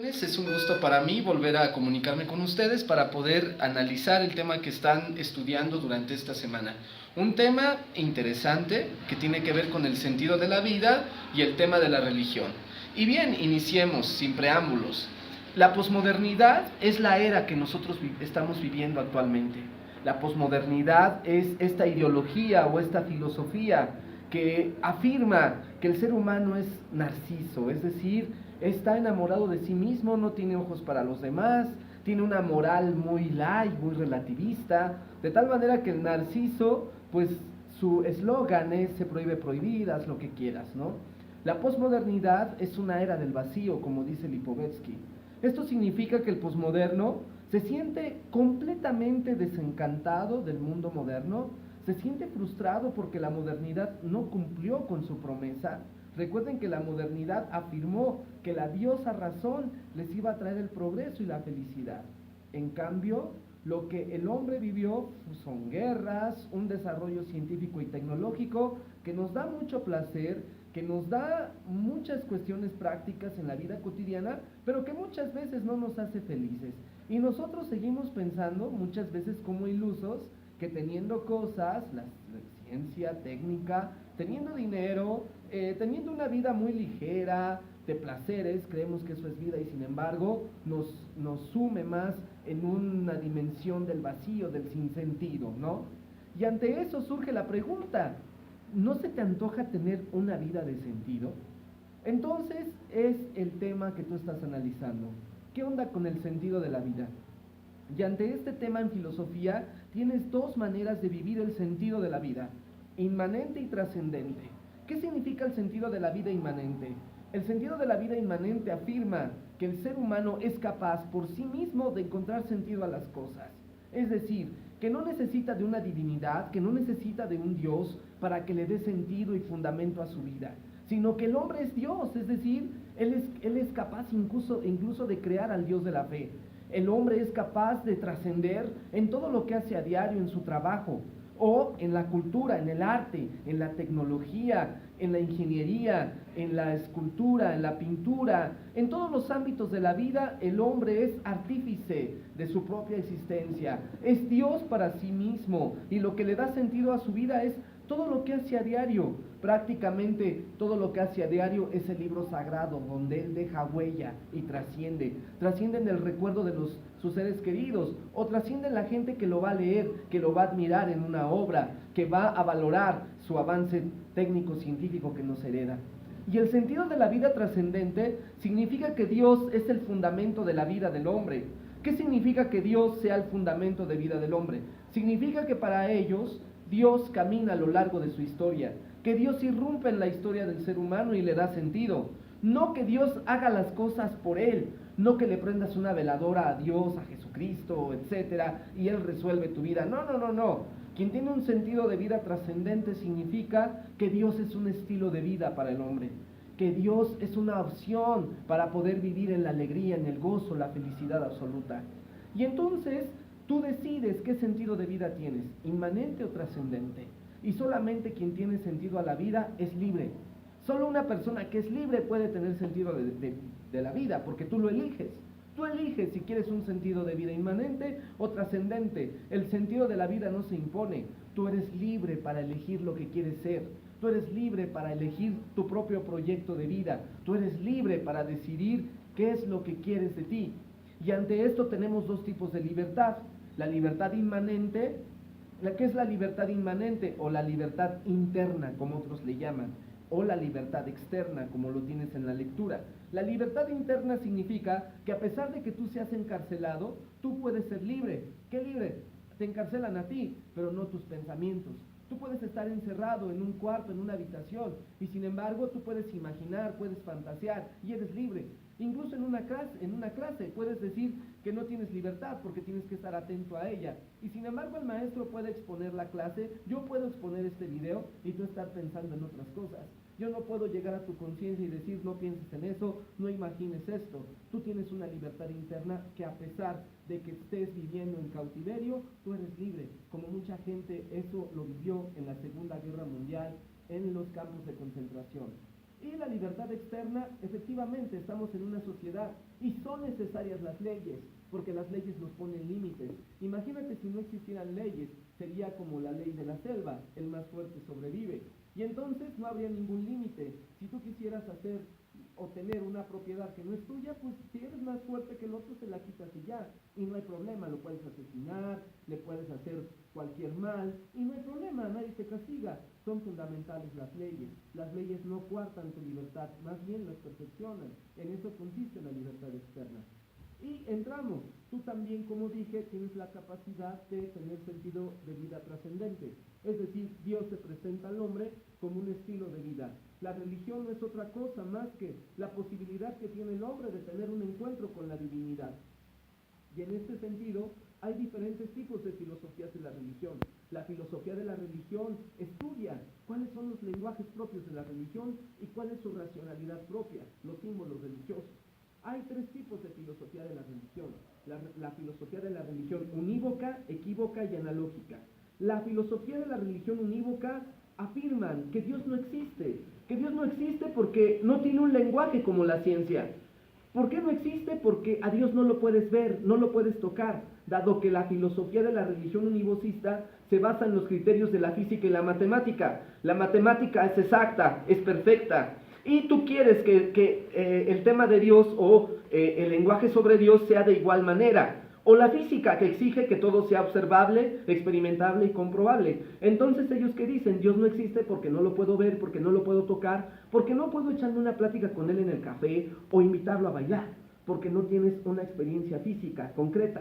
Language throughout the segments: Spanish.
Es un gusto para mí volver a comunicarme con ustedes para poder analizar el tema que están estudiando durante esta semana. Un tema interesante que tiene que ver con el sentido de la vida y el tema de la religión. Y bien, iniciemos sin preámbulos. La posmodernidad es la era que nosotros estamos viviendo actualmente. La posmodernidad es esta ideología o esta filosofía que afirma que el ser humano es narciso, es decir, está enamorado de sí mismo, no tiene ojos para los demás, tiene una moral muy light, muy relativista, de tal manera que el narciso, pues su eslogan es se prohíbe prohibir, haz lo que quieras, ¿no? La posmodernidad es una era del vacío, como dice Lipovetsky. Esto significa que el posmoderno se siente completamente desencantado del mundo moderno, se siente frustrado porque la modernidad no cumplió con su promesa. Recuerden que la modernidad afirmó que la diosa razón les iba a traer el progreso y la felicidad. En cambio, lo que el hombre vivió son guerras, un desarrollo científico y tecnológico que nos da mucho placer, que nos da muchas cuestiones prácticas en la vida cotidiana, pero que muchas veces no nos hace felices. Y nosotros seguimos pensando, muchas veces como ilusos, que teniendo cosas, la ciencia, técnica, teniendo dinero, teniendo una vida muy ligera, de placeres, creemos que eso es vida y sin embargo nos sume más en una dimensión del vacío, del sinsentido, ¿no? Y ante eso surge la pregunta, ¿no se te antoja tener una vida de sentido? Entonces es el tema que tú estás analizando. ¿Qué onda con el sentido de la vida? Y ante este tema en filosofía tienes dos maneras de vivir el sentido de la vida, inmanente y trascendente. ¿Qué significa el sentido de la vida inmanente? El sentido de la vida inmanente afirma que el ser humano es capaz por sí mismo de encontrar sentido a las cosas. Es decir, que no necesita de una divinidad, que no necesita de un Dios para que le dé sentido y fundamento a su vida, sino que el hombre es Dios, es decir, él es capaz incluso de crear al Dios de la fe. El hombre es capaz de trascender en todo lo que hace a diario en su trabajo, o en la cultura, en el arte, en la tecnología, en la ingeniería, en la escultura, en la pintura, en todos los ámbitos de la vida. El hombre es artífice de su propia existencia, es Dios para sí mismo, y lo que le da sentido a su vida es todo lo que hace a diario. Prácticamente todo lo que hace a diario es el libro sagrado, donde él deja huella y trasciende en el recuerdo de sus seres queridos, o trasciende en la gente que lo va a leer, que lo va a admirar en una obra, que va a valorar su avance técnico-científico que nos hereda. Y el sentido de la vida trascendente significa que Dios es el fundamento de la vida del hombre. ¿Qué significa que Dios sea el fundamento de vida del hombre? Significa que para ellos Dios camina a lo largo de su historia, que Dios irrumpe en la historia del ser humano y le da sentido. No que Dios haga las cosas por él, no que le prendas una veladora a Dios, a Jesucristo, etcétera, y él resuelve tu vida. No, no, no, no. Quien tiene un sentido de vida trascendente significa que Dios es un estilo de vida para el hombre, que Dios es una opción para poder vivir en la alegría, en el gozo, la felicidad absoluta. Y entonces tú decides qué sentido de vida tienes, inmanente o trascendente. Y solamente quien tiene sentido a la vida es libre. Solo una persona que es libre puede tener sentido de la vida, porque tú lo eliges. Tú eliges si quieres un sentido de vida inmanente o trascendente. El sentido de la vida no se impone. Tú eres libre para elegir lo que quieres ser. Tú eres libre para elegir tu propio proyecto de vida. Tú eres libre para decidir qué es lo que quieres de ti. Y ante esto tenemos dos tipos de libertad. La libertad inmanente, ¿qué es la libertad inmanente? O la libertad interna, como otros le llaman, o la libertad externa, como lo tienes en la lectura. La libertad interna significa que a pesar de que tú seas encarcelado, tú puedes ser libre. ¿Qué libre? Te encarcelan a ti, pero no tus pensamientos. Tú puedes estar encerrado en un cuarto, en una habitación, y sin embargo tú puedes imaginar, puedes fantasear, y eres libre. Incluso en una clase puedes decir que no tienes libertad porque tienes que estar atento a ella. Y sin embargo el maestro puede exponer la clase, yo puedo exponer este video y tú estar pensando en otras cosas. Yo no puedo llegar a tu conciencia y decir no pienses en eso, no imagines esto. Tú tienes una libertad interna que a pesar de que estés viviendo en cautiverio, tú eres libre. Como mucha gente eso lo vivió en la Segunda Guerra Mundial, en los campos de concentración. Y la libertad externa, efectivamente, estamos en una sociedad Y son necesarias las leyes, porque las leyes nos ponen límites. Imagínate si no existieran leyes, sería como la ley de la selva, el más fuerte sobrevive. Y entonces no habría ningún límite. Si tú quisieras hacer o tener una propiedad que no es tuya, pues si eres más fuerte que el otro, te la quitas y ya. Y no hay problema, lo puedes asesinar, le puedes hacer cualquier mal, y no hay problema, nadie te castiga. Son fundamentales las leyes. Las leyes no coartan tu libertad, más bien las perfeccionan. En eso consiste la libertad externa. Y entramos, tú también, como dije, tienes la capacidad de tener sentido de vida trascendente. Es decir, Dios se presenta al hombre como un estilo de vida. La religión no es otra cosa más que la posibilidad que tiene el hombre de tener un encuentro con la divinidad. Y en este sentido, hay diferentes tipos de filosofías de la religión. La filosofía de la religión estudia cuáles son los lenguajes propios de la religión y cuál es su racionalidad propia, los símbolos religiosos. Hay tres tipos de filosofía de la religión. La filosofía de la religión unívoca, equívoca y analógica. La filosofía de la religión unívoca afirman que Dios no existe. Que Dios no existe porque no tiene un lenguaje como la ciencia. ¿Por qué no existe? Porque a Dios no lo puedes ver, no lo puedes tocar, dado que la filosofía de la religión univocista se basa en los criterios de la física y la matemática. La matemática es exacta, es perfecta. Y tú quieres que el tema de Dios o el lenguaje sobre Dios sea de igual manera. O la física, que exige que todo sea observable, experimentable y comprobable. Entonces ellos que dicen, Dios no existe porque no lo puedo ver, porque no lo puedo tocar, porque no puedo echarme una plática con él en el café o invitarlo a bailar, porque no tienes una experiencia física concreta.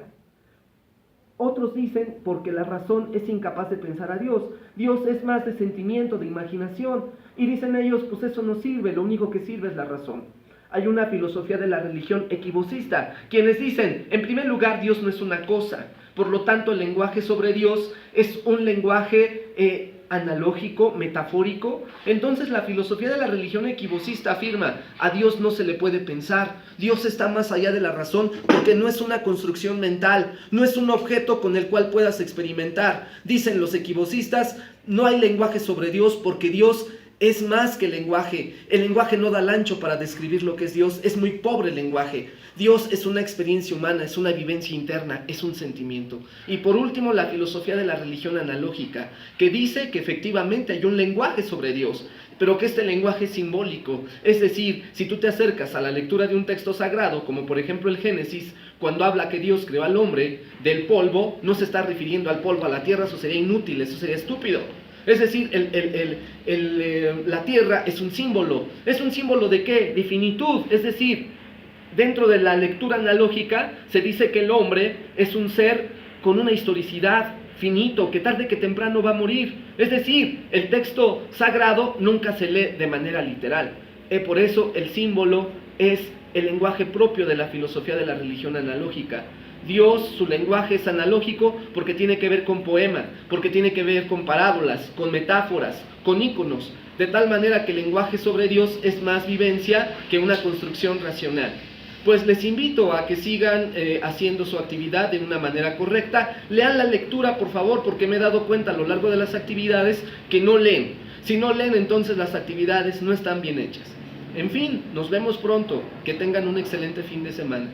Otros dicen porque la razón es incapaz de pensar a Dios. Dios es más de sentimiento, de imaginación. Y dicen ellos, pues eso no sirve, lo único que sirve es la razón. Hay una filosofía de la religión equivocista, quienes dicen, en primer lugar, Dios no es una cosa. Por lo tanto, el lenguaje sobre Dios es un lenguaje analógico, metafórico. Entonces la filosofía de la religión equivocista afirma, a Dios no se le puede pensar, Dios está más allá de la razón porque no es una construcción mental, no es un objeto con el cual puedas experimentar. Dicen los equivocistas, no hay lenguaje sobre Dios porque Dios es más que el lenguaje no da el ancho para describir lo que es Dios, es muy pobre el lenguaje. Dios es una experiencia humana, es una vivencia interna, es un sentimiento. Y por último, la filosofía de la religión analógica, que dice que efectivamente hay un lenguaje sobre Dios, pero que este lenguaje es simbólico. Es decir, si tú te acercas a la lectura de un texto sagrado, como por ejemplo el Génesis, cuando habla que Dios creó al hombre del polvo, no se está refiriendo al polvo, a la tierra, eso sería inútil, eso sería estúpido. Es decir, la tierra es un símbolo. ¿Es un símbolo de qué? De finitud. Es decir, dentro de la lectura analógica se dice que el hombre es un ser con una historicidad finito, que tarde que temprano va a morir. Es decir, el texto sagrado nunca se lee de manera literal. Por eso el símbolo es el lenguaje propio de la filosofía de la religión analógica. Dios, su lenguaje es analógico porque tiene que ver con poema, porque tiene que ver con parábolas, con metáforas, con íconos, de tal manera que el lenguaje sobre Dios es más vivencia que una construcción racional. Pues les invito a que sigan haciendo su actividad de una manera correcta. Lean la lectura, por favor, porque me he dado cuenta a lo largo de las actividades que no leen. Si no leen, entonces las actividades no están bien hechas. En fin, nos vemos pronto. Que tengan un excelente fin de semana.